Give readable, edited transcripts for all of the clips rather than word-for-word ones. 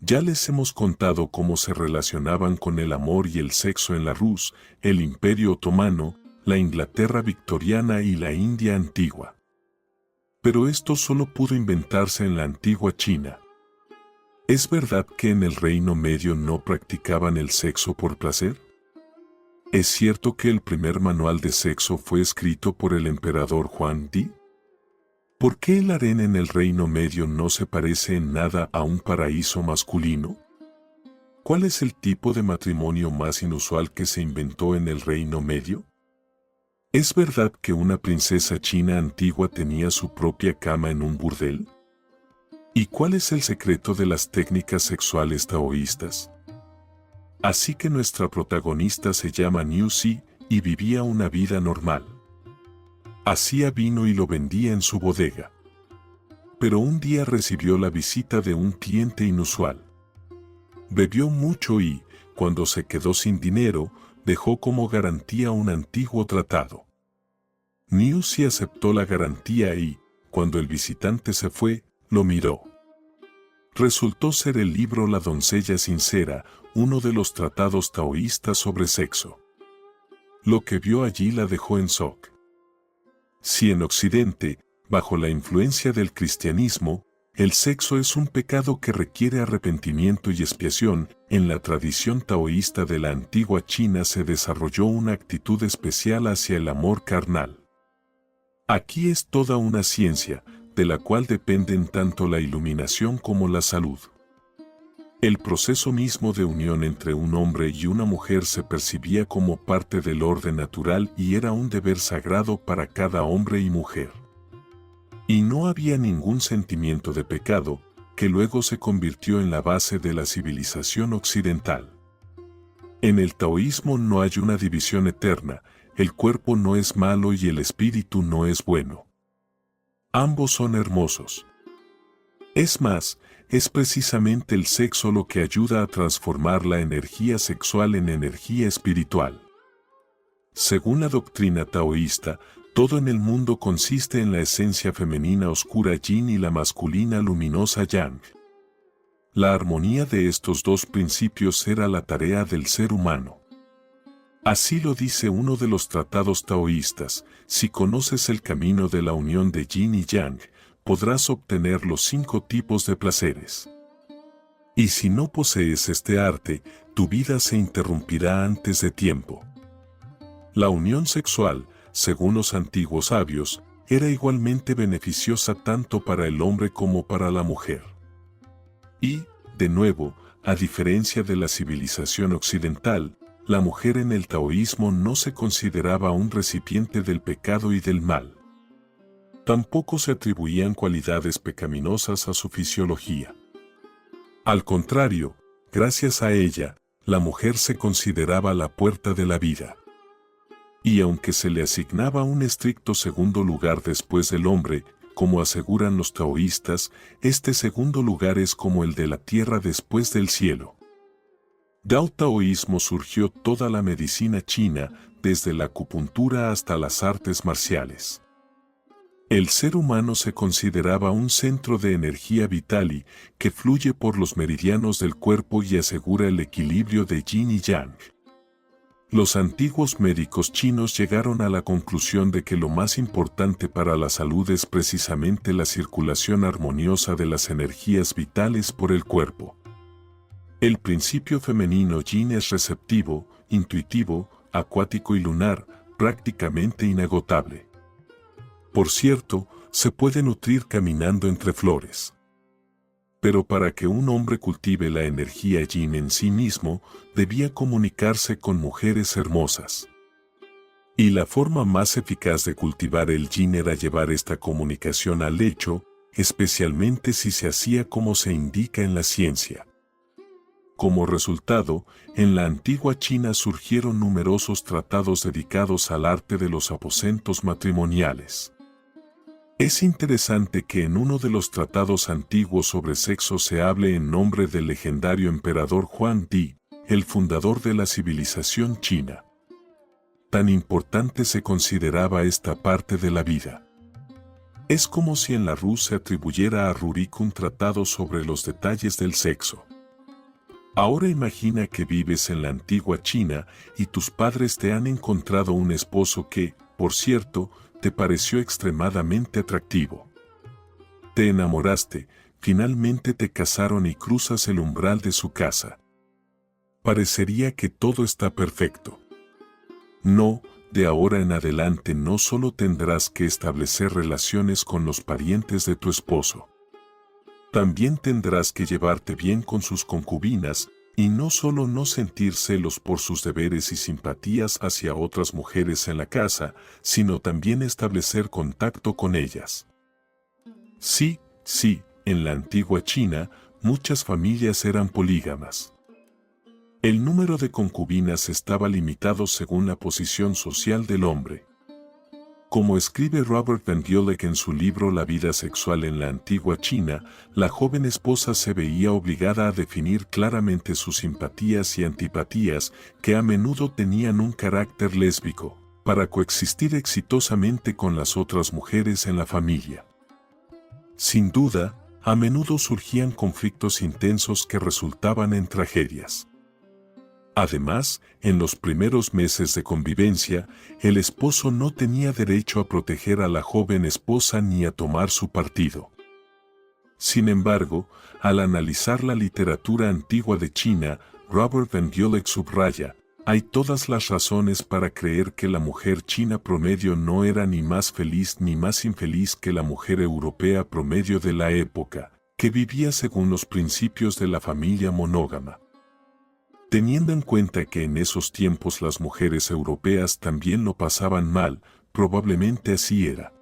Ya les hemos contado cómo se relacionaban con el amor y el sexo en la Rus, el Imperio Otomano, la Inglaterra victoriana y la India antigua. Pero esto solo pudo inventarse en la antigua China. ¿Es verdad que en el Reino Medio no practicaban el sexo por placer? ¿Es cierto que el primer manual de sexo fue escrito por el emperador Juan Di? ¿Por qué el harén en el Reino Medio no se parece en nada a un paraíso masculino? ¿Cuál es el tipo de matrimonio más inusual que se inventó en el Reino Medio? ¿Es verdad que una princesa china antigua tenía su propia cama en un burdel? ¿Y cuál es el secreto de las técnicas sexuales taoístas? Así que nuestra protagonista se llama Niu Si y vivía una vida normal. Hacía vino y lo vendía en su bodega. Pero un día recibió la visita de un cliente inusual. Bebió mucho y, cuando se quedó sin dinero, dejó como garantía un antiguo tratado. Niu Si aceptó la garantía y, cuando el visitante se fue, lo miró. Resultó ser el libro La doncella sincera, uno de los tratados taoístas sobre sexo. Lo que vio allí la dejó en shock. Si en Occidente, bajo la influencia del cristianismo, el sexo es un pecado que requiere arrepentimiento y expiación, en la tradición taoísta de la antigua China se desarrolló una actitud especial hacia el amor carnal. Aquí es toda una ciencia, de la cual dependen tanto la iluminación como la salud. El proceso mismo de unión entre un hombre y una mujer se percibía como parte del orden natural y era un deber sagrado para cada hombre y mujer. Y no había ningún sentimiento de pecado, que luego se convirtió en la base de la civilización occidental. En el taoísmo no hay una división eterna, el cuerpo no es malo y el espíritu no es bueno. Ambos son hermosos. Es más, es precisamente el sexo lo que ayuda a transformar la energía sexual en energía espiritual. Según la doctrina taoísta, todo en el mundo consiste en la esencia femenina oscura yin y la masculina luminosa yang. La armonía de estos dos principios era la tarea del ser humano. Así lo dice uno de los tratados taoístas: si conoces el camino de la unión de yin y yang, podrás obtener los 5 tipos de placeres. Y si no posees este arte, tu vida se interrumpirá antes de tiempo. La unión sexual, según los antiguos sabios, era igualmente beneficiosa tanto para el hombre como para la mujer. Y, de nuevo, a diferencia de la civilización occidental, la mujer en el taoísmo no se consideraba un recipiente del pecado y del mal. Tampoco se atribuían cualidades pecaminosas a su fisiología. Al contrario, gracias a ella, la mujer se consideraba la puerta de la vida. Y aunque se le asignaba un estricto segundo lugar después del hombre, como aseguran los taoístas, este segundo lugar es como el de la tierra después del cielo. Del taoísmo surgió toda la medicina china, desde la acupuntura hasta las artes marciales. El ser humano se consideraba un centro de energía vital que fluye por los meridianos del cuerpo y asegura el equilibrio de yin y yang. Los antiguos médicos chinos llegaron a la conclusión de que lo más importante para la salud es precisamente la circulación armoniosa de las energías vitales por el cuerpo. El principio femenino yin es receptivo, intuitivo, acuático y lunar, prácticamente inagotable. Por cierto, se puede nutrir caminando entre flores. Pero para que un hombre cultive la energía yin en sí mismo, debía comunicarse con mujeres hermosas. Y la forma más eficaz de cultivar el yin era llevar esta comunicación al lecho, especialmente si se hacía como se indica en la ciencia. Como resultado, en la antigua China surgieron numerosos tratados dedicados al arte de los aposentos matrimoniales. Es interesante que en uno de los tratados antiguos sobre sexo se hable en nombre del legendario emperador Juan Di, el fundador de la civilización china. Tan importante se consideraba esta parte de la vida. Es como si en la Rus se atribuyera a Rurik un tratado sobre los detalles del sexo. Ahora imagina que vives en la antigua China y tus padres te han encontrado un esposo que, por cierto, te pareció extremadamente atractivo. Te enamoraste, finalmente te casaron y cruzas el umbral de su casa. Parecería que todo está perfecto. No, de ahora en adelante no solo tendrás que establecer relaciones con los parientes de tu esposo. También tendrás que llevarte bien con sus concubinas, y no solo no sentir celos por sus deberes y simpatías hacia otras mujeres en la casa, sino también establecer contacto con ellas. Sí, en la antigua China, muchas familias eran polígamas. El número de concubinas estaba limitado según la posición social del hombre. Como escribe Robert Van Gulik en su libro La vida sexual en la antigua China, la joven esposa se veía obligada a definir claramente sus simpatías y antipatías, que a menudo tenían un carácter lésbico, para coexistir exitosamente con las otras mujeres en la familia. Sin duda, a menudo surgían conflictos intensos que resultaban en tragedias. Además, en los primeros meses de convivencia, el esposo no tenía derecho a proteger a la joven esposa ni a tomar su partido. Sin embargo, al analizar la literatura antigua de China, Robert Van Gulik subraya, hay todas las razones para creer que la mujer china promedio no era ni más feliz ni más infeliz que la mujer europea promedio de la época, que vivía según los principios de la familia monógama. Teniendo en cuenta que en esos tiempos las mujeres europeas también lo pasaban mal, probablemente así era.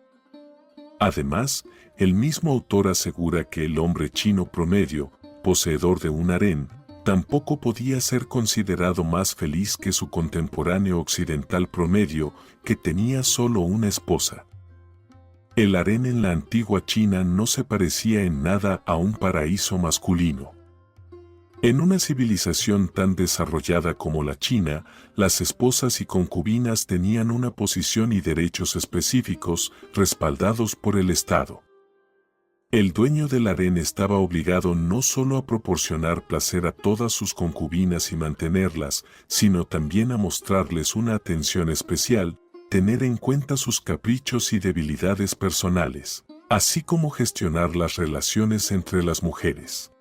Además, el mismo autor asegura que el hombre chino promedio, poseedor de un harén, tampoco podía ser considerado más feliz que su contemporáneo occidental promedio, que tenía solo una esposa. El harén en la antigua China no se parecía en nada a un paraíso masculino. En una civilización tan desarrollada como la China, las esposas y concubinas tenían una posición y derechos específicos respaldados por el Estado. El dueño del harén estaba obligado no solo a proporcionar placer a todas sus concubinas y mantenerlas, sino también a mostrarles una atención especial, tener en cuenta sus caprichos y debilidades personales, así como gestionar las relaciones entre las mujeres.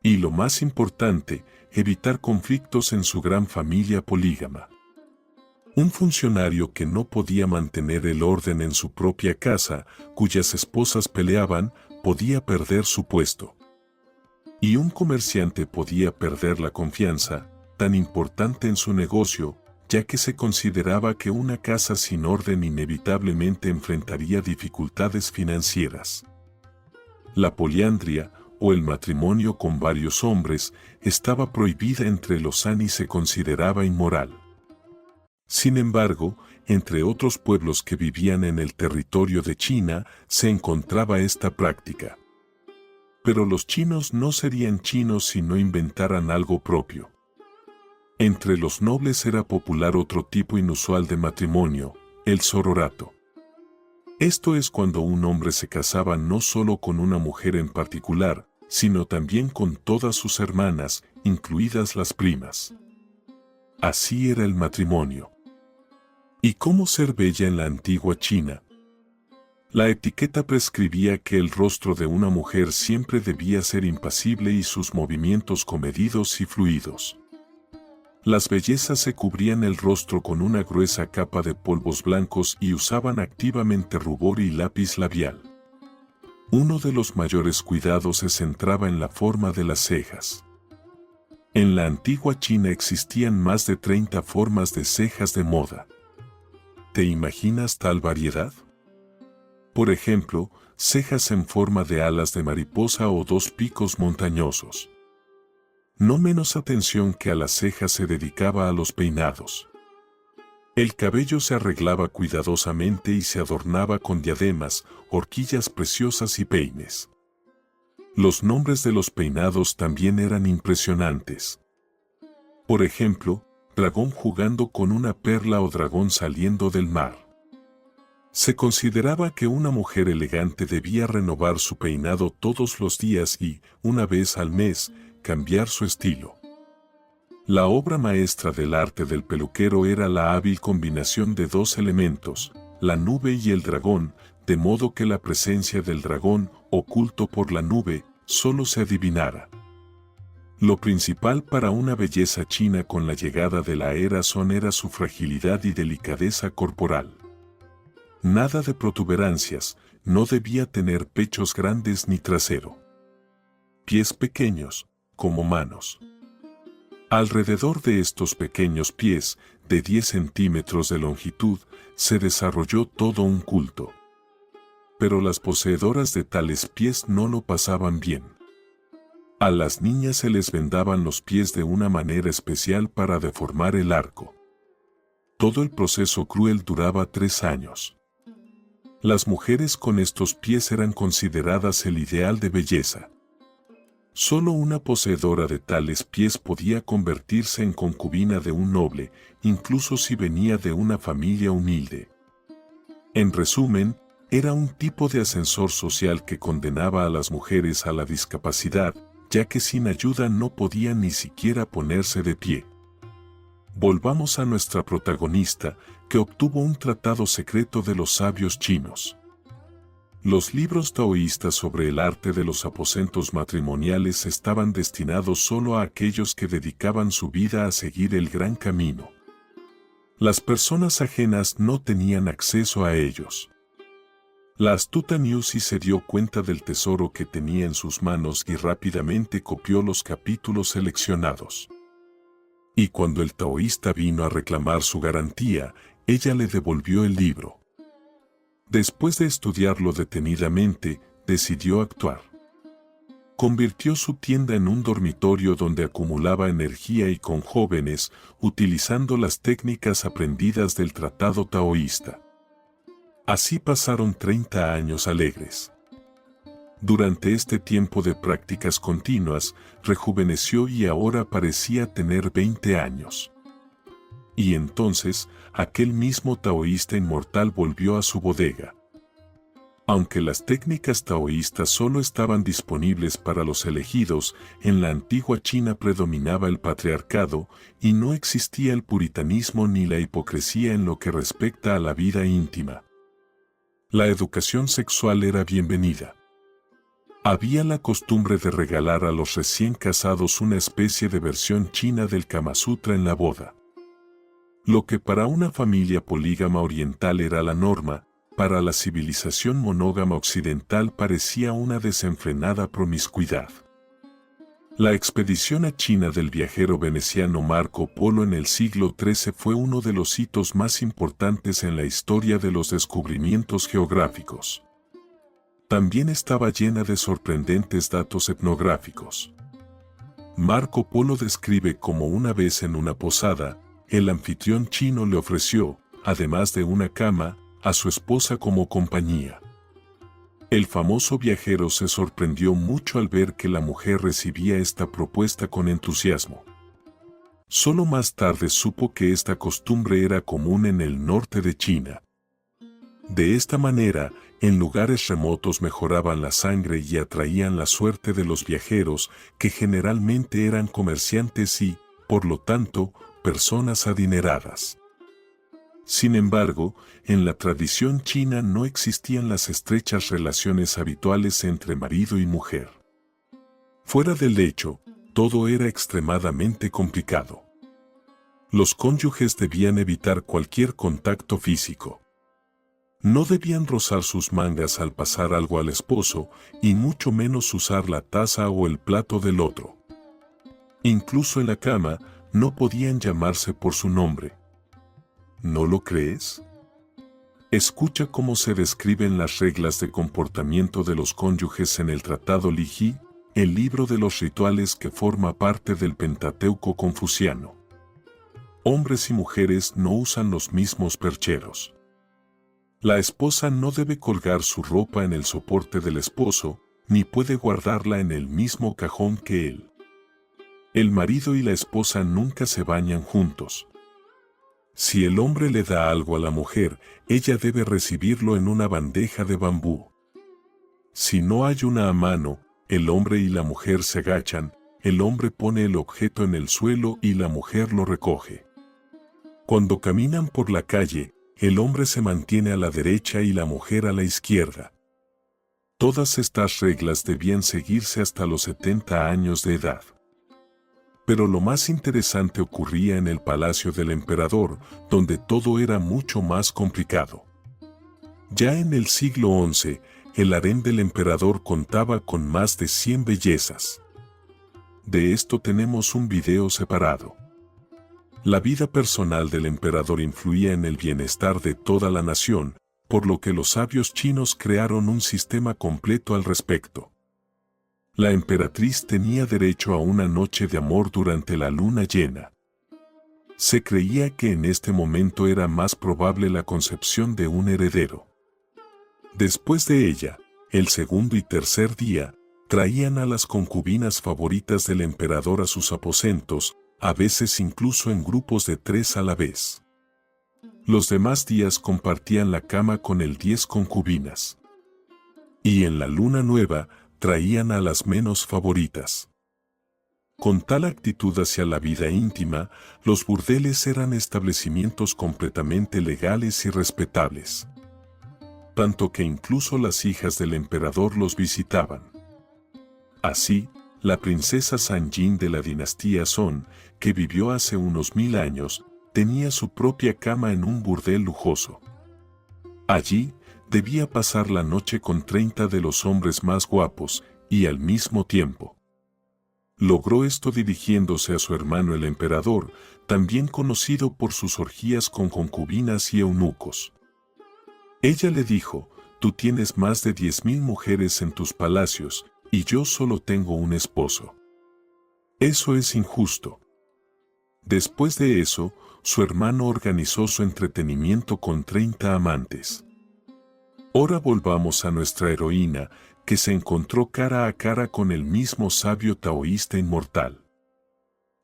Y lo más importante, evitar conflictos en su gran familia polígama. Un funcionario que no podía mantener el orden en su propia casa, cuyas esposas peleaban, podía perder su puesto. Y un comerciante podía perder la confianza, tan importante en su negocio, ya que se consideraba que una casa sin orden inevitablemente enfrentaría dificultades financieras. La poliandria, o el matrimonio con varios hombres, estaba prohibida entre los Han y se consideraba inmoral. Sin embargo, entre otros pueblos que vivían en el territorio de China, se encontraba esta práctica. Pero los chinos no serían chinos si no inventaran algo propio. Entre los nobles era popular otro tipo inusual de matrimonio, el sororato. Esto es cuando un hombre se casaba no solo con una mujer en particular, sino también con todas sus hermanas, incluidas las primas. Así era el matrimonio. ¿Y cómo ser bella en la antigua China? La etiqueta prescribía que el rostro de una mujer siempre debía ser impasible y sus movimientos comedidos y fluidos. Las bellezas se cubrían el rostro con una gruesa capa de polvos blancos y usaban activamente rubor y lápiz labial. Uno de los mayores cuidados se centraba en la forma de las cejas. En la antigua China existían más de 30 formas de cejas de moda. ¿Te imaginas tal variedad? Por ejemplo, cejas en forma de alas de mariposa o dos picos montañosos. No menos atención que a las cejas se dedicaba a los peinados. El cabello se arreglaba cuidadosamente y se adornaba con diademas, horquillas preciosas y peines. Los nombres de los peinados también eran impresionantes. Por ejemplo, dragón jugando con una perla o dragón saliendo del mar. Se consideraba que una mujer elegante debía renovar su peinado todos los días y, una vez al mes, cambiar su estilo. La obra maestra del arte del peluquero era la hábil combinación de dos elementos, la nube y el dragón, de modo que la presencia del dragón, oculto por la nube, solo se adivinara. Lo principal para una belleza china con la llegada de la era Song era su fragilidad y delicadeza corporal. Nada de protuberancias, no debía tener pechos grandes ni trasero. Pies pequeños, como manos. Alrededor de estos pequeños pies, de 10 centímetros de longitud, se desarrolló todo un culto. Pero las poseedoras de tales pies no lo pasaban bien. A las niñas se les vendaban los pies de una manera especial para deformar el arco. Todo el proceso cruel duraba 3 años. Las mujeres con estos pies eran consideradas el ideal de belleza. Solo una poseedora de tales pies podía convertirse en concubina de un noble, incluso si venía de una familia humilde. En resumen, era un tipo de ascensor social que condenaba a las mujeres a la discapacidad, ya que sin ayuda no podían ni siquiera ponerse de pie. Volvamos a nuestra protagonista, que obtuvo un tratado secreto de los sabios chinos. Los libros taoístas sobre el arte de los aposentos matrimoniales estaban destinados solo a aquellos que dedicaban su vida a seguir el gran camino. Las personas ajenas no tenían acceso a ellos. La astuta Niusi se dio cuenta del tesoro que tenía en sus manos y rápidamente copió los capítulos seleccionados. Y cuando el taoísta vino a reclamar su garantía, ella le devolvió el libro. Después de estudiarlo detenidamente, decidió actuar. Convirtió su tienda en un dormitorio donde acumulaba energía y con jóvenes, utilizando las técnicas aprendidas del tratado taoísta. Así pasaron 30 años alegres. Durante este tiempo de prácticas continuas, rejuveneció y ahora parecía tener 20 años. Y entonces, aquel mismo taoísta inmortal volvió a su bodega. Aunque las técnicas taoístas solo estaban disponibles para los elegidos, en la antigua China predominaba el patriarcado y no existía el puritanismo ni la hipocresía en lo que respecta a la vida íntima. La educación sexual era bienvenida. Había la costumbre de regalar a los recién casados una especie de versión china del Kama Sutra en la boda. Lo que para una familia polígama oriental era la norma, para la civilización monógama occidental parecía una desenfrenada promiscuidad. La expedición a China del viajero veneciano Marco Polo en el siglo XIII fue uno de los hitos más importantes en la historia de los descubrimientos geográficos. También estaba llena de sorprendentes datos etnográficos. Marco Polo describe cómo una vez en una posada, el anfitrión chino le ofreció, además de una cama, a su esposa como compañía. El famoso viajero se sorprendió mucho al ver que la mujer recibía esta propuesta con entusiasmo. Solo más tarde supo que esta costumbre era común en el norte de China. De esta manera, en lugares remotos mejoraban la sangre y atraían la suerte de los viajeros, que generalmente eran comerciantes y, por lo tanto, personas adineradas. Sin embargo, en la tradición china no existían las estrechas relaciones habituales entre marido y mujer. Fuera del lecho, todo era extremadamente complicado. Los cónyuges debían evitar cualquier contacto físico. No debían rozar sus mangas al pasar algo al esposo, y mucho menos usar la taza o el plato del otro. Incluso en la cama, no podían llamarse por su nombre. ¿No lo crees? Escucha cómo se describen las reglas de comportamiento de los cónyuges en el Tratado Li Ji, el libro de los rituales que forma parte del Pentateuco confuciano. Hombres y mujeres no usan los mismos percheros. La esposa no debe colgar su ropa en el soporte del esposo, ni puede guardarla en el mismo cajón que él. El marido y la esposa nunca se bañan juntos. Si el hombre le da algo a la mujer, ella debe recibirlo en una bandeja de bambú. Si no hay una a mano, el hombre y la mujer se agachan, el hombre pone el objeto en el suelo y la mujer lo recoge. Cuando caminan por la calle, el hombre se mantiene a la derecha y la mujer a la izquierda. Todas estas reglas debían seguirse hasta los 70 años de edad. Pero lo más interesante ocurría en el palacio del emperador, donde todo era mucho más complicado. Ya en el siglo XI, el harén del emperador contaba con más de 100 bellezas. De esto tenemos un video separado. La vida personal del emperador influía en el bienestar de toda la nación, por lo que los sabios chinos crearon un sistema completo al respecto. La emperatriz tenía derecho a una noche de amor durante la luna llena. Se creía que en este momento era más probable la concepción de un heredero. Después de ella, el segundo y tercer día, traían a las concubinas favoritas del emperador a sus aposentos, a veces incluso en grupos de 3 a la vez. Los demás días compartían la cama con 10 concubinas. Y en la luna nueva, traían a las menos favoritas. Con tal actitud hacia la vida íntima, los burdeles eran establecimientos completamente legales y respetables. Tanto que incluso las hijas del emperador los visitaban. Así, la princesa Sanjin de la dinastía Song, que vivió hace unos 1000 años, tenía su propia cama en un burdel lujoso. Allí, debía pasar la noche con 30 de los hombres más guapos, y al mismo tiempo. Logró esto dirigiéndose a su hermano el emperador, también conocido por sus orgías con concubinas y eunucos. Ella le dijo: «Tú tienes más de 10.000 mujeres en tus palacios, y yo solo tengo un esposo. Eso es injusto». Después de eso, su hermano organizó su entretenimiento con 30 amantes. Ahora volvamos a nuestra heroína, que se encontró cara a cara con el mismo sabio taoísta inmortal.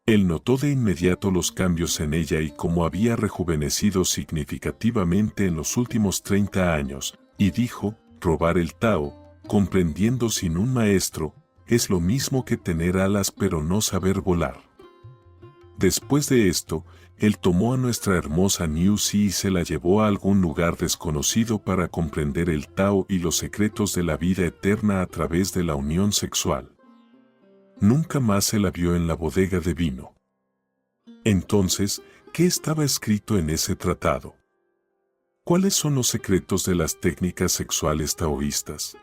Él notó de inmediato los cambios en ella y cómo había rejuvenecido significativamente en los últimos 30 años, y dijo: robar el Tao, comprendiendo sin un maestro, es lo mismo que tener alas pero no saber volar. Después de esto, él tomó a nuestra hermosa Niu Si y se la llevó a algún lugar desconocido para comprender el Tao y los secretos de la vida eterna a través de la unión sexual. Nunca más se la vio en la bodega de vino. Entonces, ¿qué estaba escrito en ese tratado? ¿Cuáles son los secretos de las técnicas sexuales taoístas?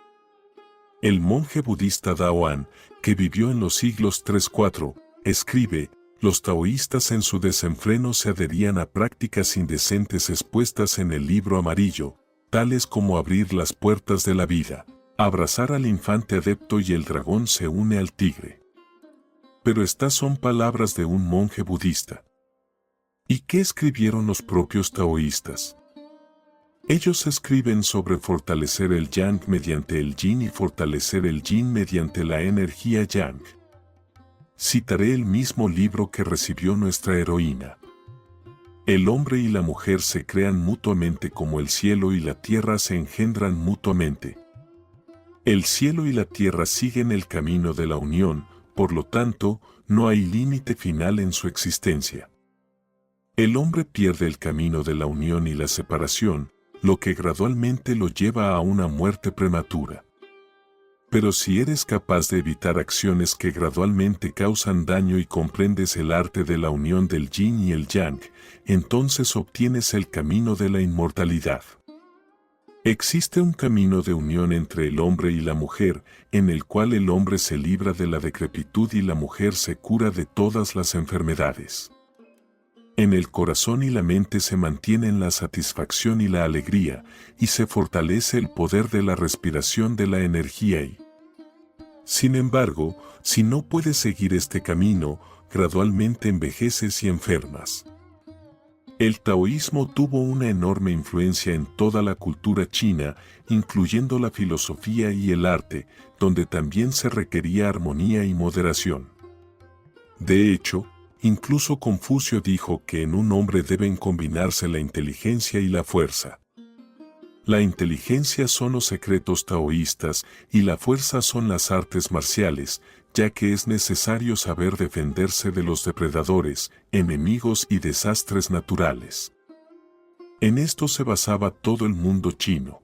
El monje budista Daoan, que vivió en los siglos 3-4, escribe: los taoístas en su desenfreno se adherían a prácticas indecentes expuestas en el libro amarillo, tales como abrir las puertas de la vida, abrazar al infante adepto y el dragón se une al tigre. Pero estas son palabras de un monje budista. ¿Y qué escribieron los propios taoístas? Ellos escriben sobre fortalecer el yang mediante el yin y fortalecer el yin mediante la energía yang. Citaré el mismo libro que recibió nuestra heroína. El hombre y la mujer se crean mutuamente como el cielo y la tierra se engendran mutuamente. El cielo y la tierra siguen el camino de la unión, por lo tanto, no hay límite final en su existencia. El hombre pierde el camino de la unión y la separación, lo que gradualmente lo lleva a una muerte prematura. Pero si eres capaz de evitar acciones que gradualmente causan daño y comprendes el arte de la unión del yin y el yang, entonces obtienes el camino de la inmortalidad. Existe un camino de unión entre el hombre y la mujer, en el cual el hombre se libra de la decrepitud y la mujer se cura de todas las enfermedades. En el corazón y la mente se mantienen la satisfacción y la alegría, y se fortalece el poder de la respiración de la energía y, sin embargo, si no puedes seguir este camino, gradualmente envejeces y enfermas. El taoísmo tuvo una enorme influencia en toda la cultura china, incluyendo la filosofía y el arte, donde también se requería armonía y moderación. De hecho, incluso Confucio dijo que en un hombre deben combinarse la inteligencia y la fuerza. La inteligencia son los secretos taoístas y la fuerza son las artes marciales, ya que es necesario saber defenderse de los depredadores, enemigos y desastres naturales. En esto se basaba todo el mundo chino.